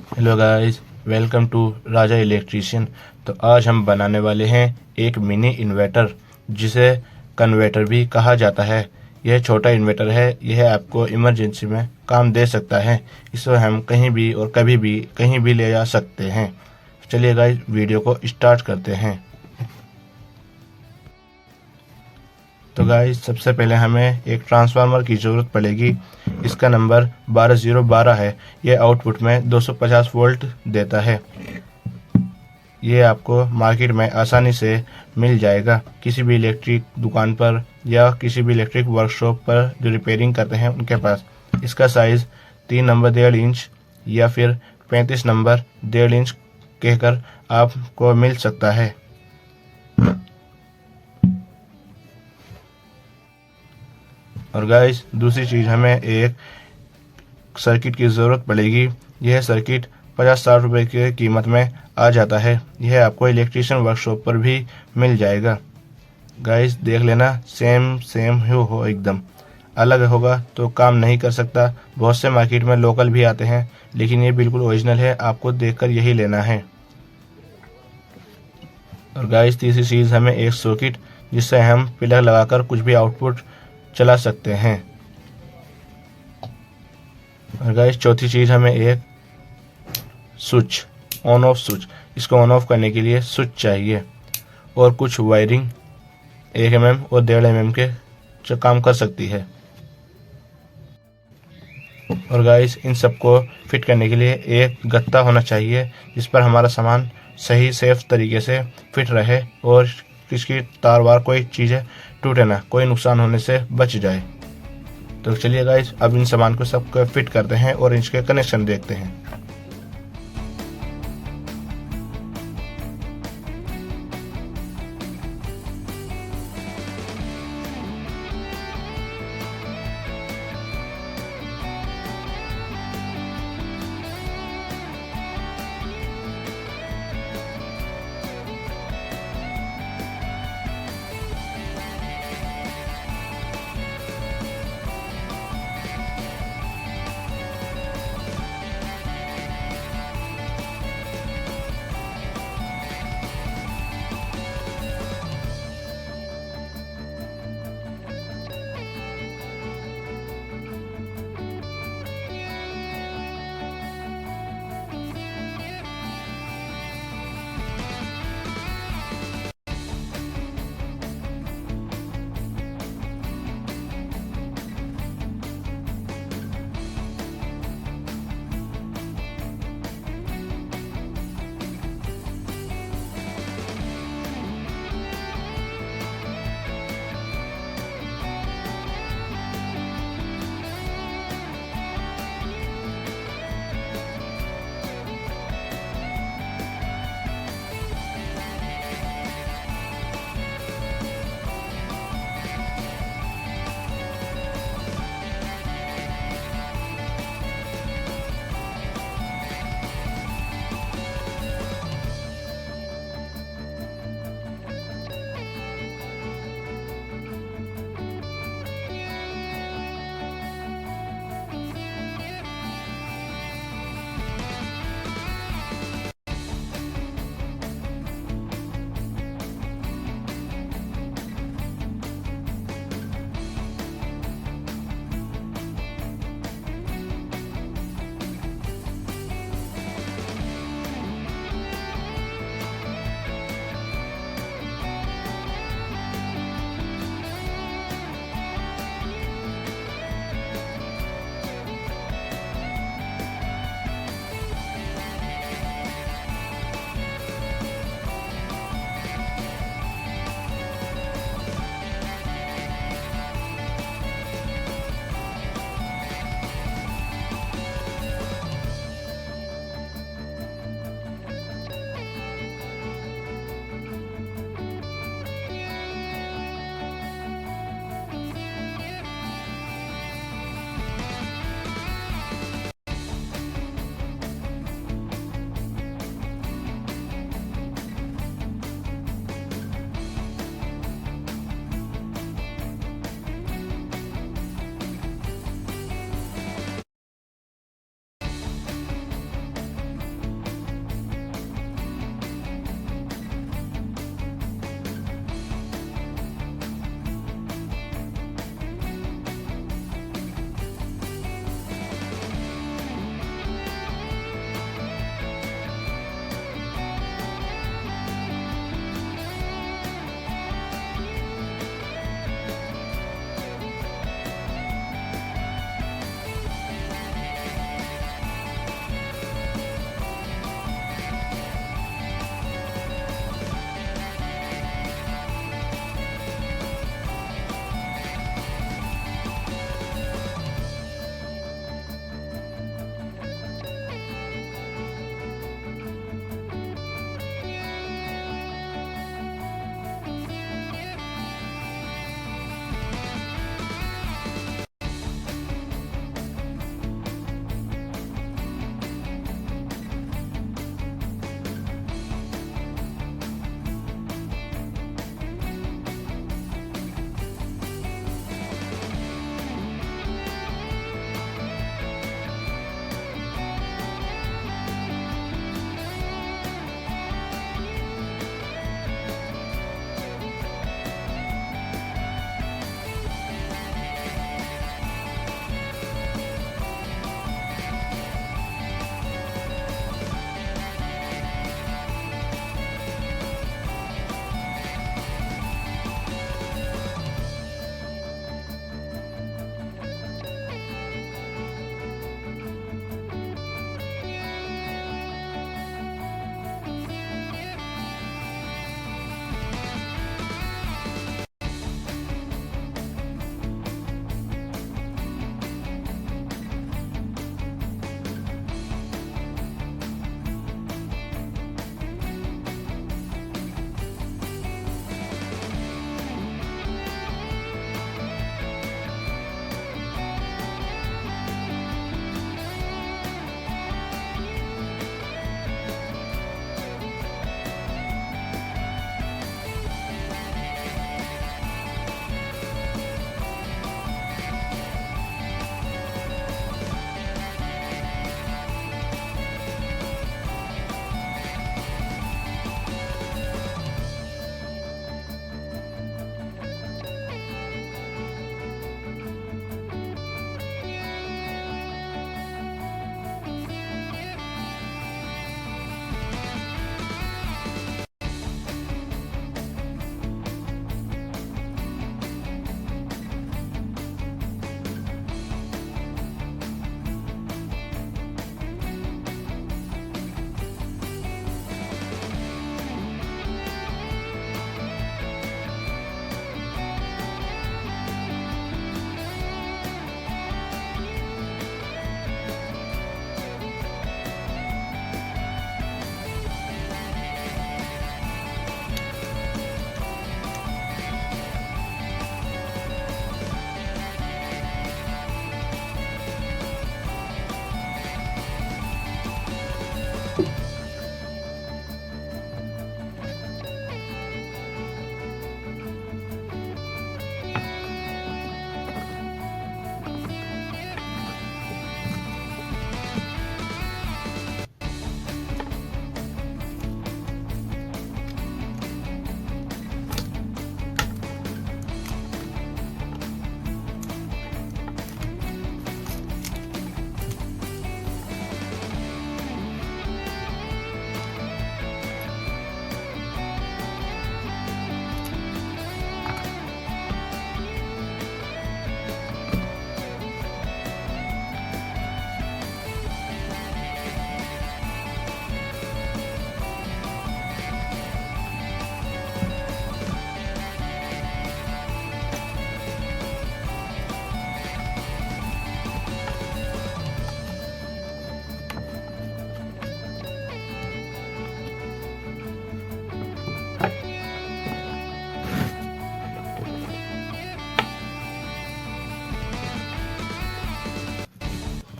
Hello guys, welcome to Raja electrician. तो आज हम बनाने वाले हैं एक मिनी इन्वर्टर, जिसे कन्वर्टर भी कहा जाता है। यह छोटा इन्वर्टर है। यह आपको इमरजेंसी में काम दे सकता है। इसे हम कहीं भी और कभी भी कहीं भी ले जा सकते हैं। चलिए गाइस, वीडियो को स्टार्ट करते हैं। तो गाइस, सबसे पहले हमें एक ट्रांसफार्मर की ज़रूरत पड़ेगी। इसका नंबर 12012 है। यह आउटपुट में 250 वोल्ट देता है। ये आपको मार्केट में आसानी से मिल जाएगा, किसी भी इलेक्ट्रिक दुकान पर या किसी भी इलेक्ट्रिक वर्कशॉप पर जो रिपेयरिंग करते हैं उनके पास। इसका साइज़ 3 नंबर 1.5 इंच या फिर 35 नंबर 1.5 इंच कहकर आपको मिल सकता है। और गाइस, दूसरी चीज़, हमें एक सर्किट की ज़रूरत पड़ेगी। यह सर्किट 50-60 रुपये की कीमत में आ जाता है। यह आपको इलेक्ट्रिशियन वर्कशॉप पर भी मिल जाएगा। गाइस, देख लेना, सेम सेम ही हो, एकदम अलग होगा तो काम नहीं कर सकता। बहुत से मार्केट में लोकल भी आते हैं, लेकिन ये बिल्कुल ओरिजिनल है। आपको देखकर यही लेना है। और गाइस, तीसरी चीज़, हमें एक सॉकेट, जिससे हम प्लग लगाकर कुछ भी आउटपुट चला सकते हैं। और गाइस, चौथी चीज़, हमें एक स्विच, ऑन ऑफ स्विच। इसको ऑन ऑफ करने के लिए स्विच चाहिए और कुछ वायरिंग 1 mm और 1.5 mm के जो काम कर सकती है। और गाइस, इन सबको फिट करने के लिए एक गत्ता होना चाहिए, जिस पर हमारा सामान सही सेफ तरीके से फिट रहे और किसकी तार वार कोई चीज़ें टूटे ना, कोई नुकसान होने से बच जाए। तो चलिए गाइस, अब इन सामान को सबको फिट करते हैं और इसके कनेक्शन देखते हैं।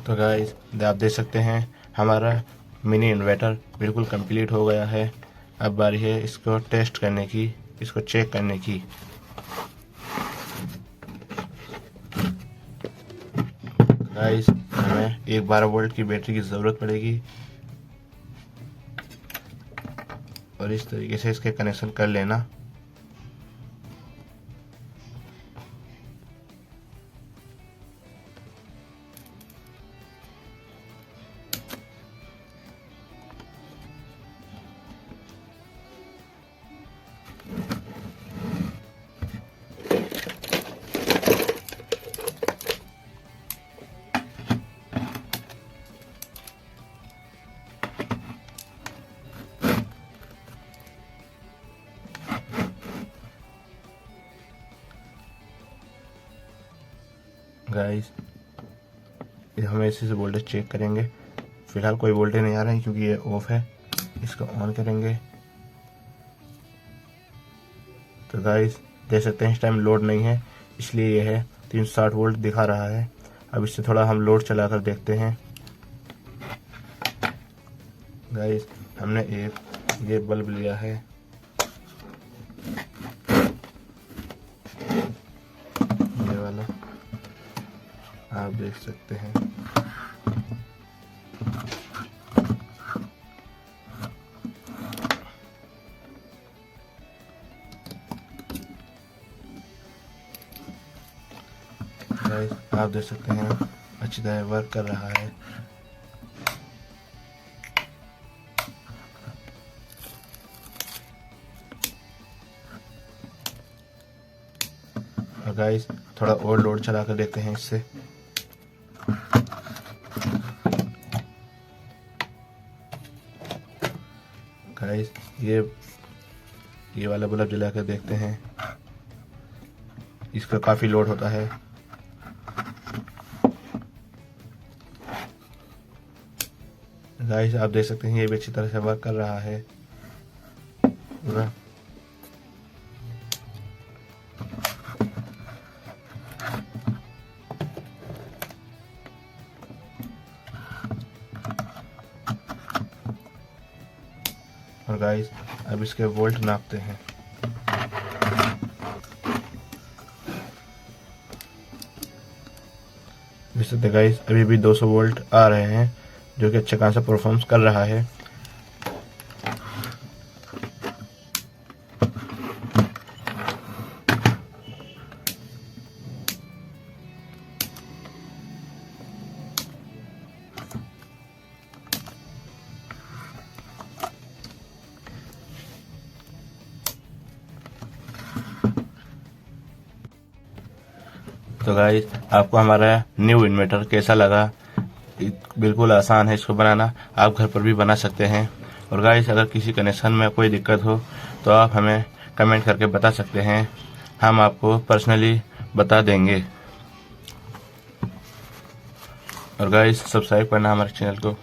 तो गाइस आप देख सकते हैं हमारा मिनी इन्वर्टर बिल्कुल कंप्लीट हो गया है। अब बारी है इसको टेस्ट करने की, इसको चेक करने की। गाइस हमें एक 12 वोल्ट की बैटरी की ज़रूरत पड़ेगी और इस तरीके से इसके कनेक्शन कर लेना। गाइस हमें इसी से वोल्टेज चेक करेंगे। फिलहाल कोई वोल्टेज नहीं आ रहा है क्योंकि ये ऑफ है। इसको ऑन करेंगे तो गाइस देख सकते हैं इस टाइम लोड नहीं है, इसलिए ये है 360 वोल्ट दिखा रहा है। अब इससे थोड़ा हम लोड चलाकर देखते हैं। गाइस हमने एक ये बल्ब लिया है, ये वाला आप देख सकते हैं। गाइस आप देख सकते हैं अच्छी तरह वर्क कर रहा है। और गाइस थोड़ा और लोड चला कर देखते हैं इससे। गाइस ये वाला बल्ब जला कर देखते हैं, इसका काफी लोड होता है। गाइस आप देख सकते हैं ये भी अच्छी तरह से वर्क कर रहा है पूरा। और गाइस अब इसके वोल्ट नापते हैं। जैसे गाइस अभी भी 200 वोल्ट आ रहे हैं जो कि अच्छा खासा परफॉर्मेंस कर रहा है। तो गाइस आपको हमारा न्यू इन्वर्टर कैसा लगा? बिल्कुल आसान है इसको बनाना, आप घर पर भी बना सकते हैं। और गाइस अगर किसी कनेक्शन में कोई दिक्कत हो तो आप हमें कमेंट करके बता सकते हैं, हम आपको पर्सनली बता देंगे। और गाइस सब्सक्राइब करना हमारे चैनल को।